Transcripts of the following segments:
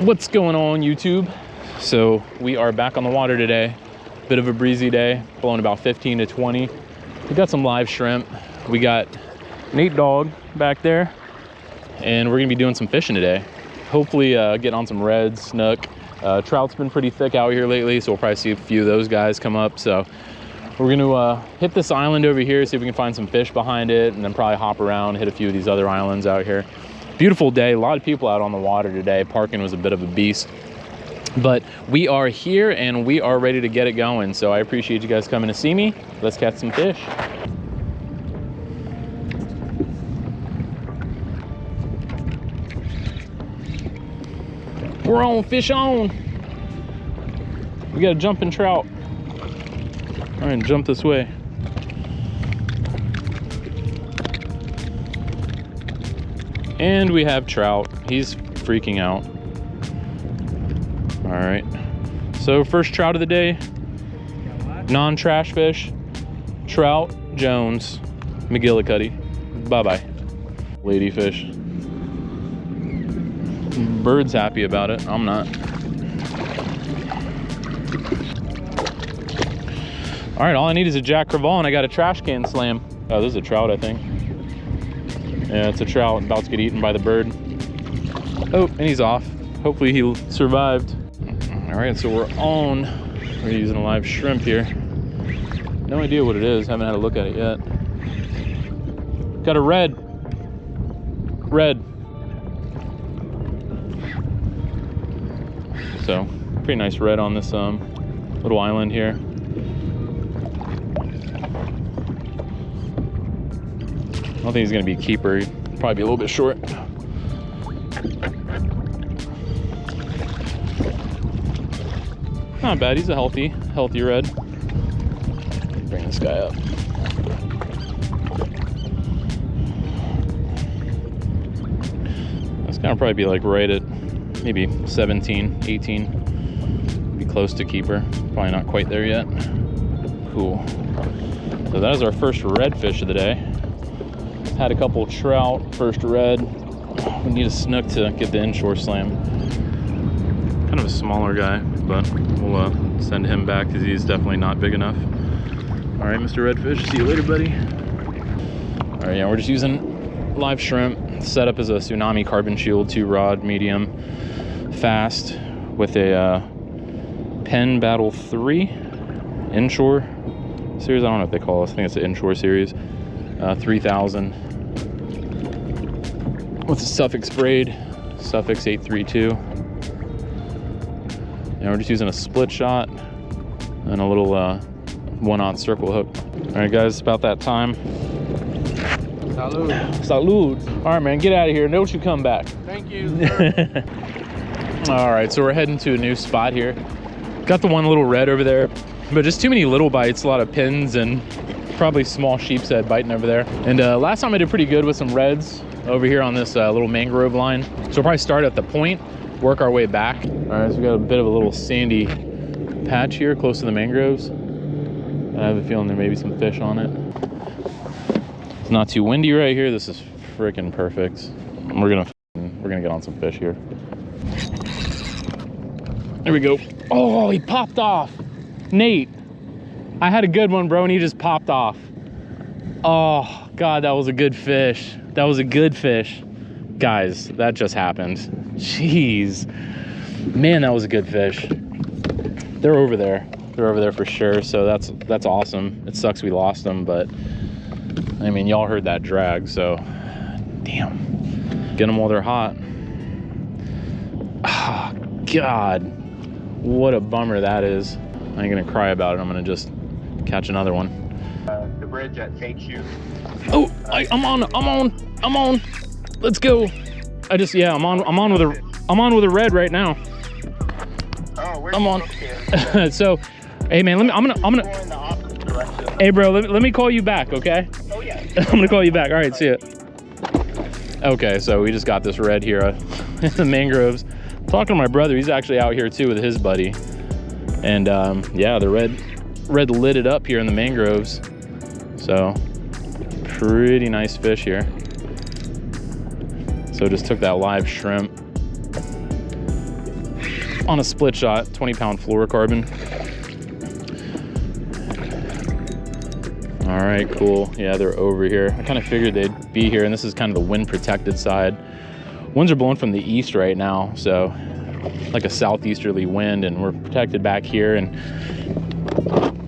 What's going on, YouTube? So we are back on the water today. Bit of a breezy day, blowing about 15 to 20. We got some live shrimp. We got Nate Dog back there, and we're gonna be doing some fishing today. Hopefully get on some reds, snook. Trout's been pretty thick out here lately, so we'll probably see a few of those guys come up. So we're gonna hit this island over here, see if we can find some fish behind it, and then probably hop around, hit a few of these other islands out here. Beautiful day, a lot of people out on the water today. Parking was a bit of a beast, but we are here and we are ready to get it going. So I appreciate you guys coming to see me. Let's catch some fish. We're on, fish on. We got a jumping trout. All right, jump this way. And we have trout. He's freaking out. All right. So first trout of the day, non-trash fish, trout, Jones, McGillicuddy. Bye-bye. Ladyfish. Bird's happy about it. I'm not. All right, all I need is a Jack Crevalle and I got a trash can slam. Oh, this is a trout, I think. Yeah, it's a trout about to get eaten by the bird. Oh, and he's off. Hopefully he survived. All right, so we're using a live shrimp here. No idea what it is. Haven't had a look at it yet. Got a red. So, pretty nice red on this little island here. I don't think he's gonna be a keeper. He'd probably be a little bit short. Not bad, he's a healthy red. Bring this guy up. That's gonna probably be like right at maybe 17, 18. Be close to keeper. Probably not quite there yet. Cool. So that is our first redfish of the day. Had a couple trout, first red. We need a snook to get the inshore slam. Kind of a smaller guy, but we'll send him back because he's definitely not big enough. All right, Mr. Redfish, see you later, buddy. All right, yeah, we're just using live shrimp. Setup is a Tsunami Carbon Shield 2-rod medium fast with a Penn Battle 3 inshore series. I don't know what they call it. I think it's an inshore series. 3000 with a Suffix braid, Suffix 832. And we're just using a split shot and a little 1/0 circle hook. All right, guys, it's about that time. Salud. Salud. All right, man, get out of here. Don't you come back. Thank you, sir. All right, so we're heading to a new spot here. Got the one little red over there, but just too many little bites, a lot of pins and probably small sheep's head biting over there. And last time I did pretty good with some reds over here on this little mangrove line. So we'll probably start at the point, work our way back. All right, so we got a bit of a little sandy patch here close to the mangroves. I have a feeling there may be some fish on it. It's not too windy right here. This is freaking perfect. We're gonna get on some fish here. There we go. Oh, he popped off. Nate, I had a good one, bro, and he just popped off. Oh, God, that was a good fish. That was a good fish. Guys, that just happened. Jeez. Man, that was a good fish. They're over there. They're over there for sure, so that's awesome. It sucks we lost them, but, I mean, y'all heard that drag, so, damn. Get them while they're hot. Oh, God. What a bummer that is. I ain't gonna cry about it. I'm gonna just catch another one. The bridge that takes you. Oh, I'm on. Let's go. I'm on with a red right now. Oh, where's I'm on. Okay. So, hey man, I'm gonna. Going the opposite direction. Hey bro, let me call you back, okay? Oh yeah. I'm gonna call you back. All right, see ya. Okay, so we just got this red here in the mangroves. Talking to my brother, he's actually out here too with his buddy. And yeah, the red lit it up here in the mangroves. So pretty nice fish here. So just took that live shrimp on a split shot, 20-pound fluorocarbon. All right, cool. Yeah, they're over here. I kind of figured they'd be here, and this is kind of the wind protected side. Winds are blowing from the east right now, so like a southeasterly wind, and we're protected back here. And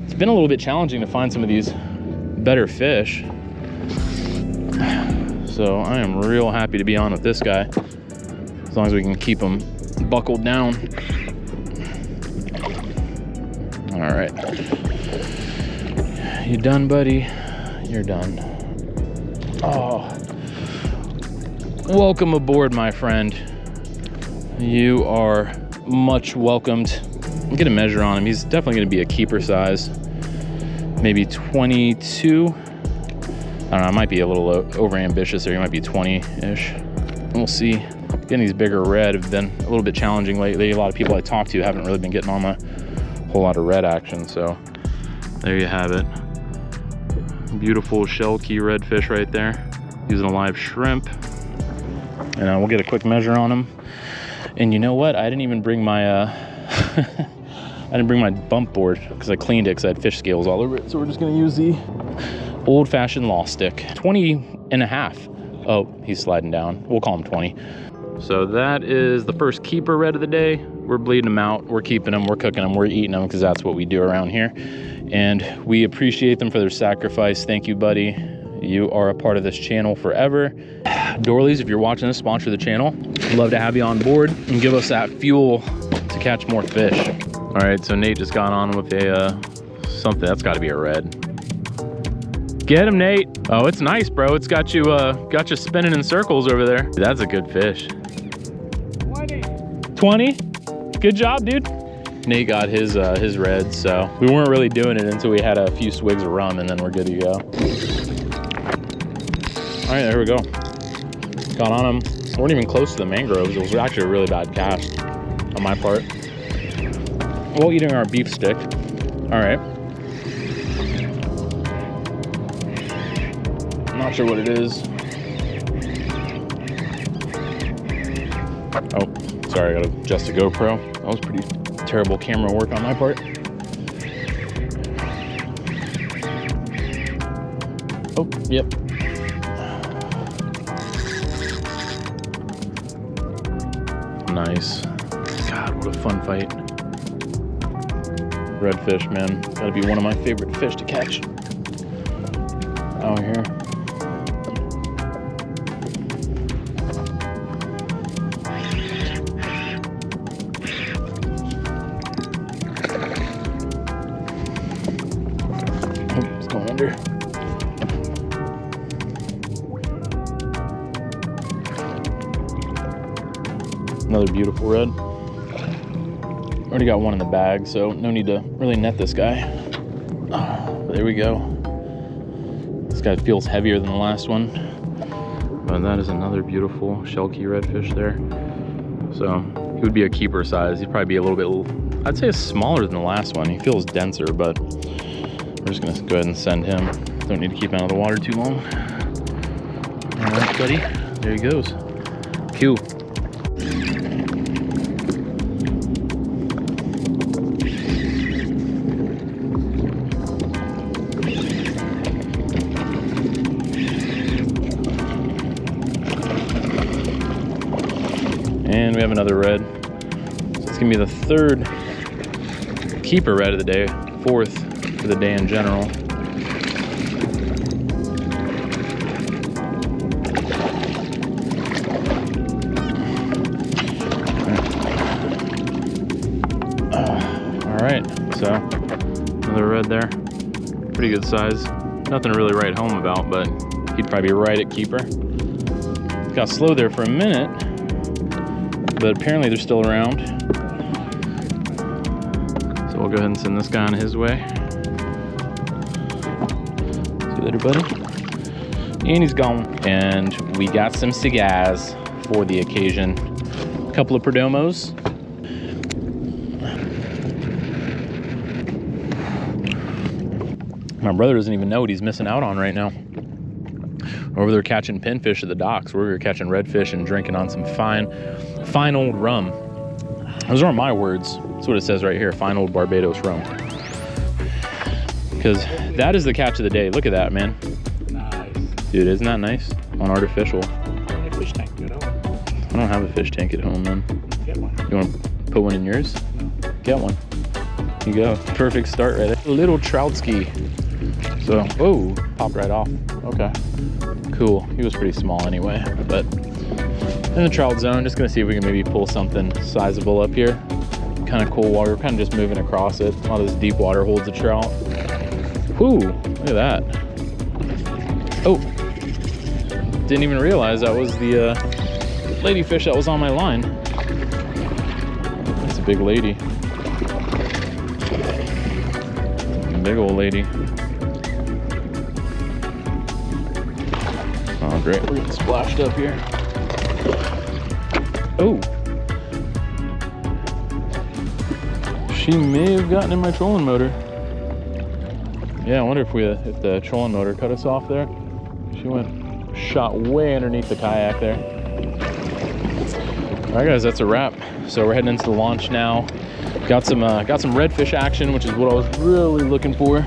it's been a little bit challenging to find some of these better fish. So I am real happy to be on with this guy, as long as we can keep him buckled down. All right. You done, buddy? You're done. Oh. Welcome aboard, my friend. You are much welcomed. I'll get a measure on him. He's definitely going to be a keeper size. Maybe 22. I don't know, I might be a little over ambitious there. He might be 20-ish. We'll see. Getting these bigger red have been a little bit challenging lately. A lot of people I talk to haven't really been getting on a whole lot of red action. So there you have it. Beautiful shell key redfish right there. Using a live shrimp. And we'll get a quick measure on him. And you know what? I didn't even bring my I didn't bring my bump board because I cleaned it because I had fish scales all over it. So we're just gonna use the old-fashioned law stick. 20 and a half. Oh, he's sliding down. We'll call him 20. So that is the first keeper red of the day. We're bleeding them out. We're keeping them. We're cooking them. We're eating them because that's what we do around here. And we appreciate them for their sacrifice. Thank you, buddy. You are a part of this channel forever. Dorleys, if you're watching this, sponsor the channel. We'd love to have you on board and give us that fuel to catch more fish. All right, so Nate just got on with a something. That's got to be a red. Get him, Nate. Oh, it's nice, bro. It's got you spinning in circles over there. That's a good fish. 20. 20? Good job, dude. Nate got his red, so we weren't really doing it until we had a few swigs of rum, and then we're good to go. All right, there we go. Got on him. We weren't even close to the mangroves. It was actually a really bad cast on my part. While eating our beef stick. All right. I'm not sure what it is. Oh, sorry, I gotta adjust the GoPro. That was pretty terrible camera work on my part. Oh, yep. Nice. God, what a fun fight. Redfish, man. That'd be one of my favorite fish to catch out here. Oh, it's going under. Another beautiful red. Already got one in the bag, so no need to really net this guy. Oh, there we go. This guy feels heavier than the last one. But that is another beautiful shell key redfish there. So he would be a keeper size. He'd probably be a little bit, I'd say it's smaller than the last one. He feels denser, but we're just gonna go ahead and send him. Don't need to keep him out of the water too long. All right, buddy, there he goes. Cool. And we have another red. So it's gonna be the third keeper red of the day, fourth for the day in general. All right, so another red there. Pretty good size. Nothing to really write home about, but he'd probably be right at keeper. Got slow there for a minute, but apparently they're still around. So we'll go ahead and send this guy on his way. See you later, buddy. And he's gone. And we got some cigars for the occasion. A couple of Perdomos. My brother doesn't even know what he's missing out on right now. Over there catching pinfish at the docks. We're catching redfish and drinking on some fine old rum. Those aren't my words. That's what it says right here. Fine old Barbados rum. Because that is the catch of the day. Look at that, man. Nice. Dude, isn't that nice? On artificial. A fish tank, you know? I don't have a fish tank at home, man. Get one. You want to put one in yours? No. Get one. Here you go. Perfect start right there. Little Troutski. So, oh, popped right off. Okay. Cool. He was pretty small anyway, but in the trout zone, just gonna see if we can maybe pull something sizable up here. Kind of cool water. We're kind of just moving across it. A lot of this deep water holds a trout. Ooh, look at that. Oh, didn't even realize that was the ladyfish that was on my line. That's a big lady. Big old lady. Oh, great. We're getting splashed up here. Oh. She may have gotten in my trolling motor. Yeah, I wonder if the trolling motor cut us off there. She shot way underneath the kayak there. All right, guys, that's a wrap. So we're heading into the launch now. Got some redfish action, which is what I was really looking for.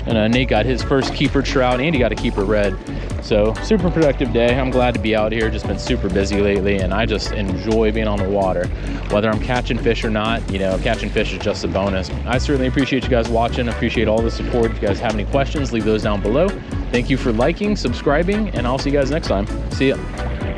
And Nate got his first keeper trout, and he got a keeper red. So super productive day. I'm glad to be out here. Just been super busy lately, and I just enjoy being on the water. Whether I'm catching fish or not, you know, catching fish is just a bonus. I certainly appreciate you guys watching. Appreciate all the support. If you guys have any questions, leave those down below. Thank you for liking, subscribing, and I'll see you guys next time. See ya.